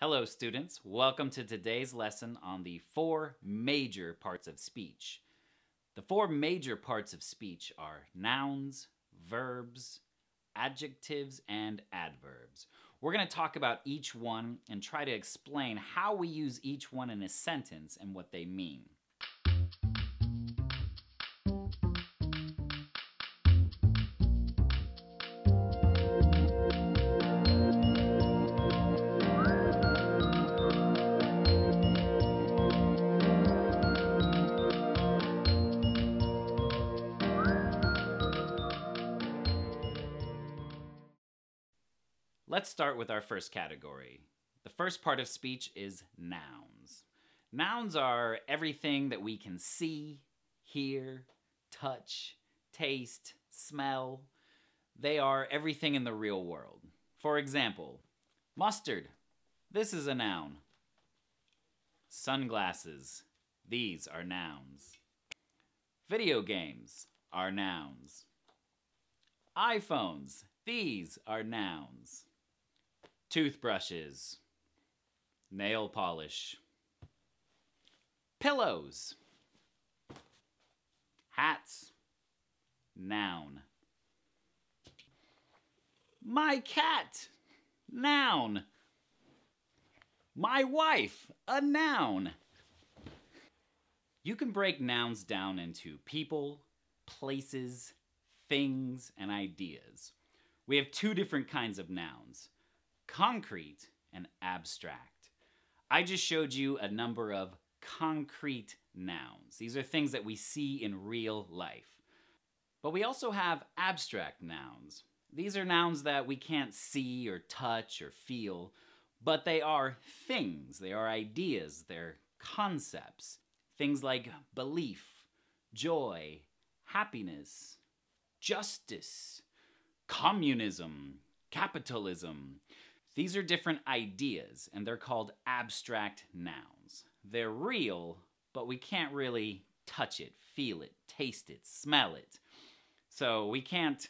Hello students, welcome to today's lesson on the four major parts of speech. The four major parts of speech are nouns, verbs, adjectives, and adverbs. We're going to talk about each one and try to explain how we use each one in a sentence and what they mean. Let's start with our first category. The first part of speech is nouns. Nouns are everything that we can see, hear, touch, taste, smell. They are everything in the real world. For example, mustard. This is a noun. Sunglasses. These are nouns. Video games are nouns. iPhones. These are nouns. Toothbrushes, nail polish, pillows, hats, noun. My cat, noun. My wife, a noun. You can break nouns down into people, places, things, and ideas. We have two different kinds of nouns. Concrete and abstract. I just showed you a number of concrete nouns. These are things that we see in real life. But we also have abstract nouns. These are nouns that we can't see or touch or feel, but they are things, they are ideas, they're concepts. Things like belief, joy, happiness, justice, communism, capitalism. These are different ideas, and they're called abstract nouns. They're real, but we can't really touch it, feel it, taste it, smell it. So we can't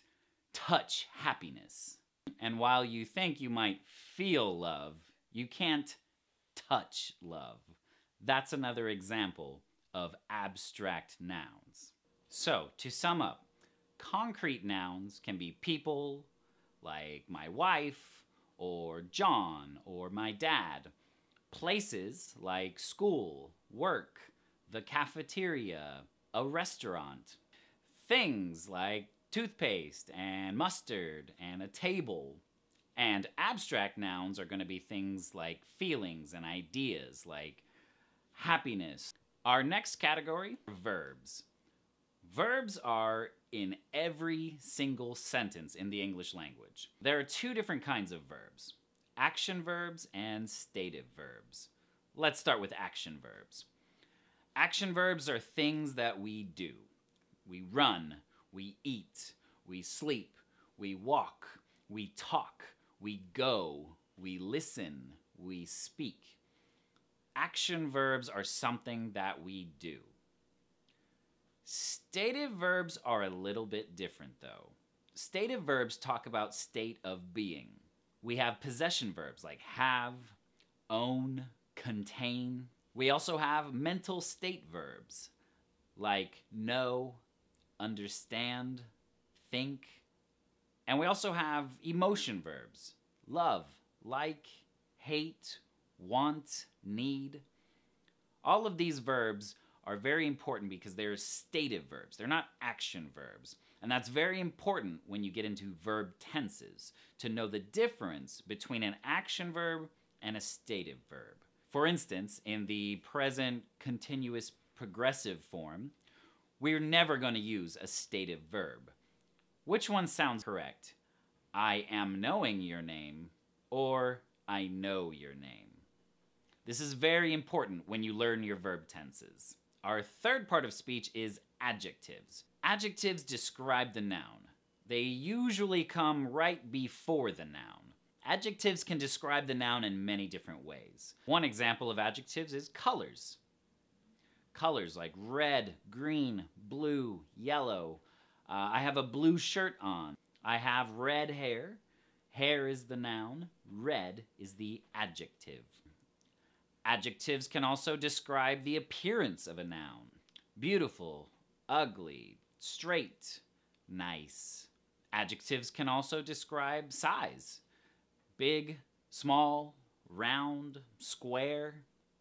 touch happiness. And while you think you might feel love, you can't touch love. That's another example of abstract nouns. So, to sum up, concrete nouns can be people, like my wife, or John, or my dad. Places like school, work, the cafeteria, a restaurant. Things like toothpaste and mustard and a table. And abstract nouns are going to be things like feelings and ideas like happiness. Our next category, verbs. Verbs are in every single sentence in the English language. There are two different kinds of verbs, action verbs and stative verbs. Let's start with action verbs. Action verbs are things that we do. We run, we eat, we sleep, we walk, we talk, we go, we listen, we speak. Action verbs are something that we do. Stative verbs are a little bit different though. Stative verbs talk about state of being. We have possession verbs like have, own, contain. We also have mental state verbs like know, understand, think. And we also have emotion verbs, love, like, hate, want, need. All of these verbs are very important because they're stative verbs. They're not action verbs. And that's very important when you get into verb tenses, to know the difference between an action verb and a stative verb. For instance, in the present continuous progressive form, we're never going to use a stative verb. Which one sounds correct? I am knowing your name, or I know your name. This is very important when you learn your verb tenses. Our third part of speech is adjectives. Adjectives describe the noun. They usually come right before the noun. Adjectives can describe the noun in many different ways. One example of adjectives is colors. Colors like red, green, blue, yellow. I have a blue shirt on. I have red hair. Hair is the noun. Red is the adjective. Adjectives can also describe the appearance of a noun. Beautiful, ugly, straight, nice. Adjectives can also describe size. Big, small, round, square.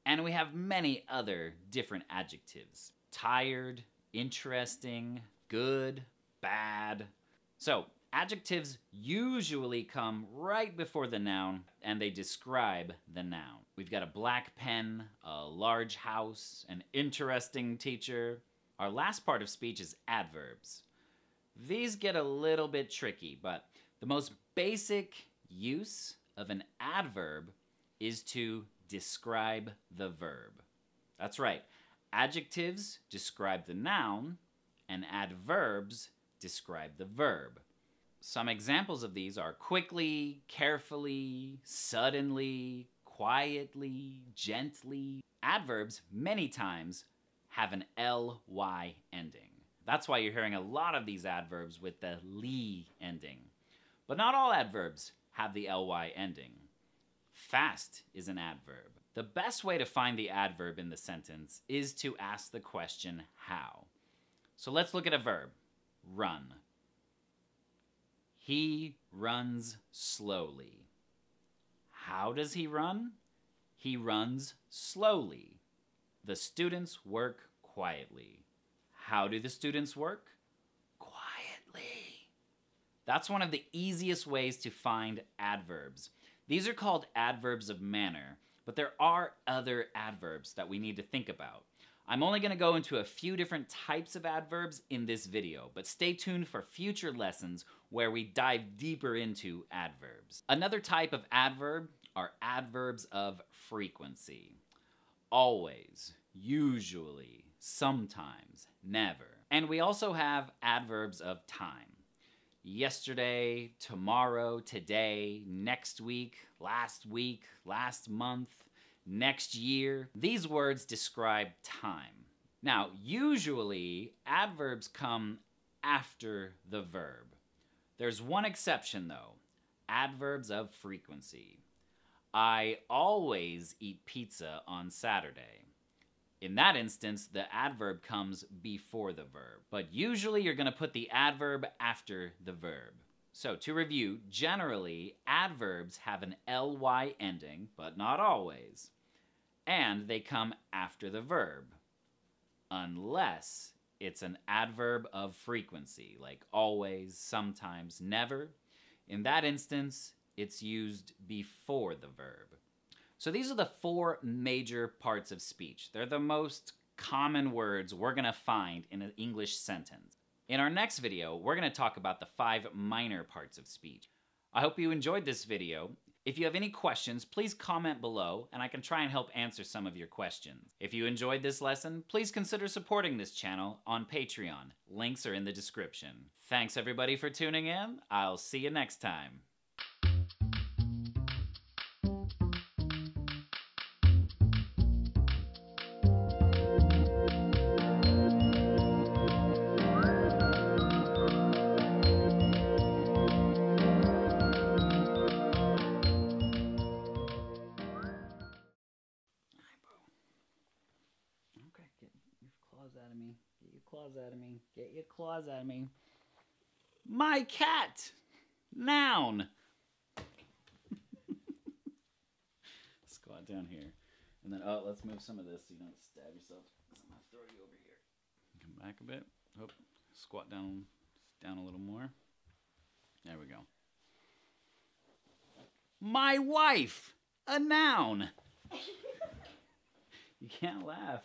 And we have many other different adjectives. Tired, interesting, good, bad. So, adjectives usually come right before the noun and they describe the noun. We've got a black pen, a large house, an interesting teacher. Our last part of speech is adverbs. These get a little bit tricky, but the most basic use of an adverb is to describe the verb. That's right. Adjectives describe the noun, and adverbs describe the verb. Some examples of these are quickly, carefully, suddenly, quietly, gently. Adverbs, many times, have an ly ending. That's why you're hearing a lot of these adverbs with the ly ending. But not all adverbs have the ly ending. Fast is an adverb. The best way to find the adverb in the sentence is to ask the question, how? So let's look at a verb. Run. He runs slowly. How does he run? He runs slowly. The students work quietly. How do the students work? Quietly. That's one of the easiest ways to find adverbs. These are called adverbs of manner, but there are other adverbs that we need to think about. I'm only going to go into a few different types of adverbs in this video, but stay tuned for future lessons where we dive deeper into adverbs. Another type of adverb are adverbs of frequency. Always, usually, sometimes, never. And we also have adverbs of time. Yesterday, tomorrow, today, next week, last month, next year. These words describe time. Now, usually, adverbs come after the verb. There's one exception, though. Adverbs of frequency. I always eat pizza on Saturday. In that instance, the adverb comes before the verb. But usually, you're going to put the adverb after the verb. So, to review, generally, adverbs have an ly ending, but not always. And they come after the verb, unless it's an adverb of frequency, like always, sometimes, never. In that instance, it's used before the verb. So these are the four major parts of speech. They're the most common words we're going to find in an English sentence. In our next video, we're going to talk about the 5 minor parts of speech. I hope you enjoyed this video. If you have any questions, please comment below, and I can try and help answer some of your questions. If you enjoyed this lesson, please consider supporting this channel on Patreon. Links are in the description. Thanks everybody for tuning in. I'll see you next time. Out of me. Get your claws out of me. Get your claws out of me. My cat! Noun! Squat down here. And then, let's move some of this so you don't stab yourself. So I'm going to throw you over here. Come back a bit. Oh, squat down a little more. There we go. My wife! A noun! You can't laugh.